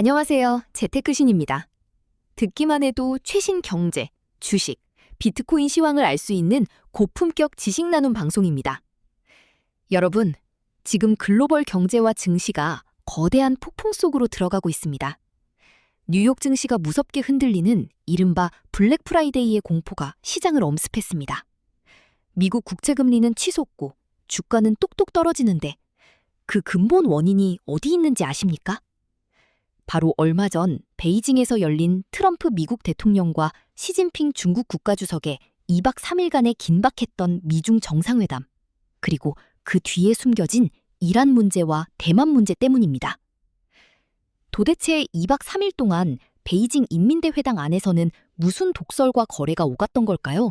안녕하세요. 재테크신입니다. 듣기만 해도 최신 경제, 주식, 비트코인 시황을 알 수 있는 고품격 지식 나눔 방송입니다. 여러분, 지금 글로벌 경제와 증시가 거대한 폭풍 속으로 들어가고 있습니다. 뉴욕 증시가 무섭게 흔들리는 이른바 블랙 프라이데이의 공포가 시장을 엄습했습니다. 미국 국채금리는 치솟고 주가는 똑똑 떨어지는데 그 근본 원인이 어디 있는지 아십니까? 바로 얼마 전 베이징에서 열린 트럼프 미국 대통령과 시진핑 중국 국가주석의 2박 3일간의 긴박했던 미중 정상회담, 그리고 그 뒤에 숨겨진 이란 문제와 대만 문제 때문입니다. 도대체 2박 3일 동안 베이징 인민대회당 안에서는 무슨 독설과 거래가 오갔던 걸까요?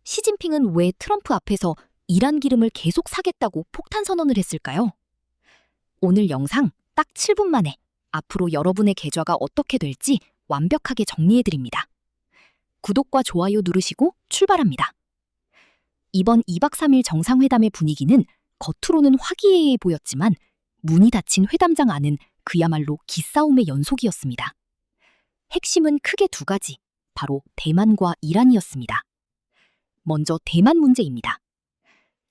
시진핑은 왜 트럼프 앞에서 이란 기름을 계속 사겠다고 폭탄 선언을 했을까요? 오늘 영상 딱 7분 만에 앞으로 여러분의 계좌가 어떻게 될지 완벽하게 정리해드립니다. 구독과 좋아요 누르시고 출발합니다. 이번 2박 3일 정상회담의 분위기는 겉으로는 화기애애해 보였지만 문이 닫힌 회담장 안은 그야말로 기싸움의 연속이었습니다. 핵심은 크게 두 가지, 바로 대만과 이란이었습니다. 먼저 대만 문제입니다.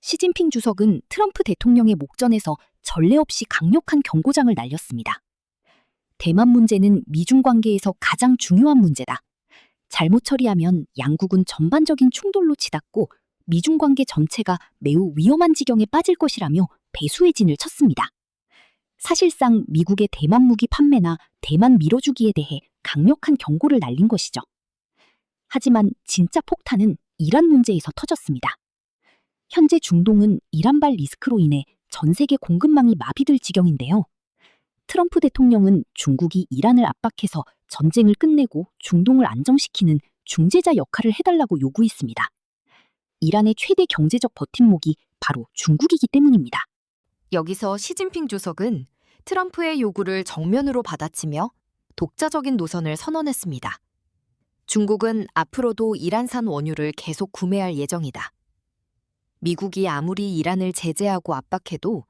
시진핑 주석은 트럼프 대통령의 목전에서 전례 없이 강력한 경고장을 날렸습니다. 대만 문제는 미중 관계에서 가장 중요한 문제다. 잘못 처리하면 양국은 전반적인 충돌로 치닫고 미중 관계 전체가 매우 위험한 지경에 빠질 것이라며 배수의 진을 쳤습니다. 사실상 미국의 대만 무기 판매나 대만 밀어주기에 대해 강력한 경고를 날린 것이죠. 하지만 진짜 폭탄은 이란 문제에서 터졌습니다. 현재 중동은 이란발 리스크로 인해 전 세계 공급망이 마비될 지경인데요. 트럼프 대통령은 중국이 이란을 압박해서 전쟁을 끝내고 중동을 안정시키는 중재자 역할을 해달라고 요구했습니다. 이란의 최대 경제적 버팀목이 바로 중국이기 때문입니다. 여기서 시진핑 주석은 트럼프의 요구를 정면으로 받아치며 독자적인 노선을 선언했습니다. 중국은 앞으로도 이란산 원유를 계속 구매할 예정이다. 미국이 아무리 이란을 제재하고 압박해도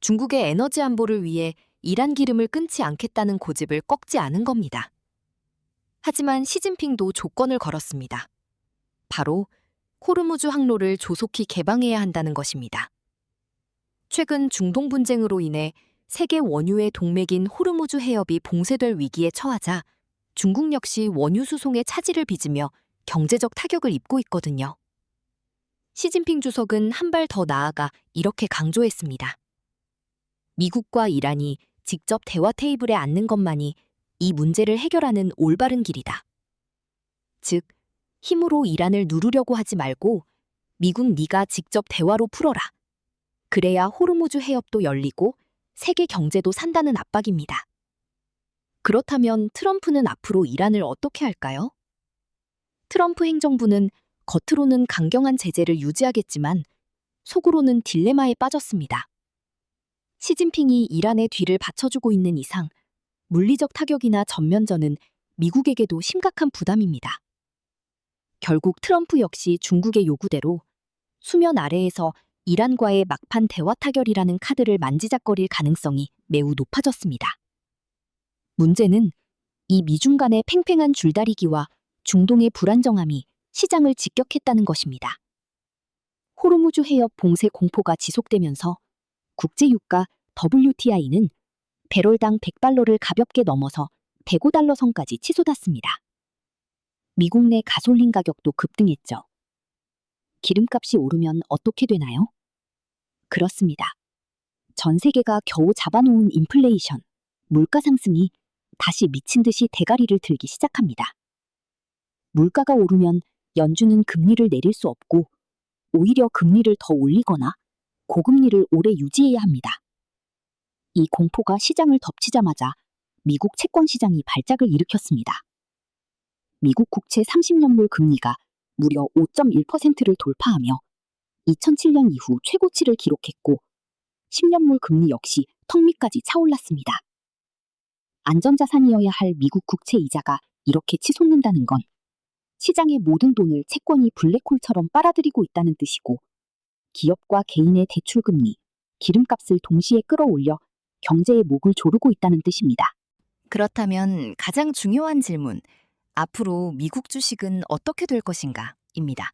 중국의 에너지 안보를 위해 이란 기름을 끊지 않겠다는 고집을 꺾지 않은 겁니다. 하지만 시진핑도 조건을 걸었습니다. 바로 호르무즈 항로를 조속히 개방해야 한다는 것입니다. 최근 중동 분쟁으로 인해 세계 원유의 동맥인 호르무즈 해협이 봉쇄될 위기에 처하자 중국 역시 원유 수송에 차질을 빚으며 경제적 타격을 입고 있거든요. 시진핑 주석은 한 발 더 나아가 이렇게 강조했습니다. 미국과 이란이 직접 대화 테이블에 앉는 것만이 이 문제를 해결하는 올바른 길이다. 즉, 힘으로 이란을 누르려고 하지 말고 미국 네가 직접 대화로 풀어라. 그래야 호르무즈 해협도 열리고 세계 경제도 산다는 압박입니다. 그렇다면 트럼프는 앞으로 이란을 어떻게 할까요? 트럼프 행정부는 겉으로는 강경한 제재를 유지하겠지만 속으로는 딜레마에 빠졌습니다. 시진핑이 이란의 뒤를 받쳐주고 있는 이상 물리적 타격이나 전면전은 미국에게도 심각한 부담입니다. 결국 트럼프 역시 중국의 요구대로 수면 아래에서 이란과의 막판 대화 타결이라는 카드를 만지작거릴 가능성이 매우 높아졌습니다. 문제는 이 미중 간의 팽팽한 줄다리기와 중동의 불안정함이 시장을 직격했다는 것입니다. 호르무즈 해협 봉쇄 공포가 지속되면서 국제유가 WTI는 배럴당 100달러를 가볍게 넘어서 105달러 선까지 치솟았습니다. 미국 내 가솔린 가격도 급등했죠. 기름값이 오르면 어떻게 되나요? 그렇습니다. 전 세계가 겨우 잡아놓은 인플레이션, 물가 상승이 다시 미친 듯이 대가리를 들기 시작합니다. 물가가 오르면 연준은 금리를 내릴 수 없고 오히려 금리를 더 올리거나 고금리를 오래 유지해야 합니다. 이 공포가 시장을 덮치자마자 미국 채권 시장이 발작을 일으켰습니다. 미국 국채 30년물 금리가 무려 5.1%를 돌파하며 2007년 이후 최고치를 기록했고 10년물 금리 역시 턱 밑까지 차올랐습니다. 안전자산이어야 할 미국 국채 이자가 이렇게 치솟는다는 건 시장의 모든 돈을 채권이 블랙홀처럼 빨아들이고 있다는 뜻이고 기업과 개인의 대출금리, 기름값을 동시에 끌어올려 경제의 목을 조르고 있다는 뜻입니다. 그렇다면 가장 중요한 질문, 앞으로 미국 주식은 어떻게 될 것인가? 입니다.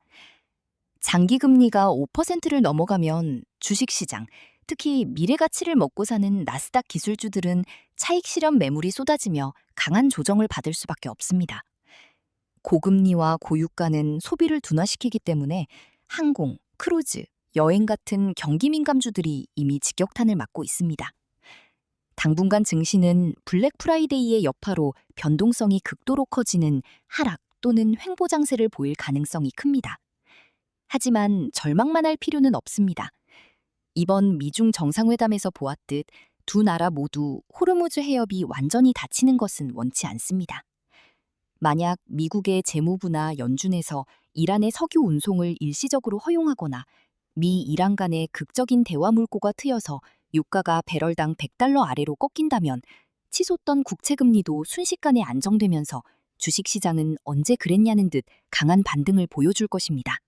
장기 금리가 5%를 넘어가면 주식 시장, 특히 미래 가치를 먹고 사는 나스닥 기술주들은 차익 실현 매물이 쏟아지며 강한 조정을 받을 수밖에 없습니다. 고금리와 고유가는 소비를 둔화시키기 때문에 항공, 크루즈, 여행 같은 경기 민감주들이 이미 직격탄을 맞고 있습니다. 당분간 증시는 블랙 프라이데이의 여파로 변동성이 극도로 커지는 하락 또는 횡보 장세를 보일 가능성이 큽니다. 하지만 절망만 할 필요는 없습니다. 이번 미중 정상회담에서 보았듯 두 나라 모두 호르무즈 해협이 완전히 닫히는 것은 원치 않습니다. 만약 미국의 재무부나 연준에서 이란의 석유 운송을 일시적으로 허용하거나 미 이란 간의 극적인 대화 물꼬가 트여서 유가가 배럴당 100달러 아래로 꺾인다면 치솟던 국채금리도 순식간에 안정되면서 주식시장은 언제 그랬냐는 듯 강한 반등을 보여줄 것입니다.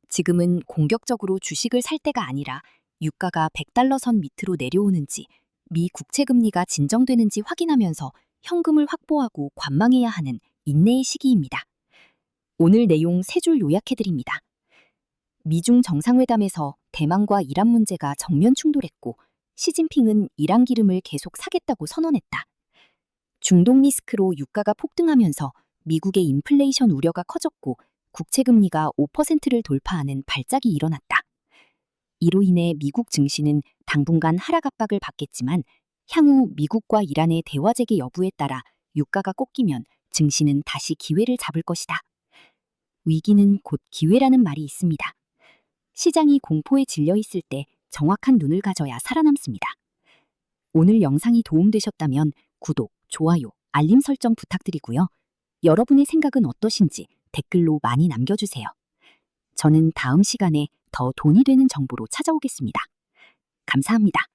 지금은 공격적으로 주식을 살 때가 아니라 유가가 100달러 선 밑으로 내려오는지 미 국채금리가 진정되는지 확인하면서 현금을 확보하고 관망해야 하는 인내의 시기입니다. 오늘 내용 세 줄 요약해드립니다. 미중 정상회담에서 대만과 이란 문제가 정면 충돌했고 시진핑은 이란 기름을 계속 사겠다고 선언했다. 중동 리스크로 유가가 폭등하면서 미국의 인플레이션 우려가 커졌고 국채금리가 5%를 돌파하는 발작이 일어났다. 이로 인해 미국 증시는 당분간 하락 압박을 받겠지만 향후 미국과 이란의 대화 재개 여부에 따라 유가가 꺾이면 증시는 다시 기회를 잡을 것이다. 위기는 곧 기회라는 말이 있습니다. 시장이 공포에 질려 있을 때 정확한 눈을 가져야 살아남습니다. 오늘 영상이 도움되셨다면 구독, 좋아요, 알림 설정 부탁드리고요. 여러분의 생각은 어떠신지 댓글로 많이 남겨주세요. 저는 다음 시간에 더 돈이 되는 정보로 찾아오겠습니다. 감사합니다.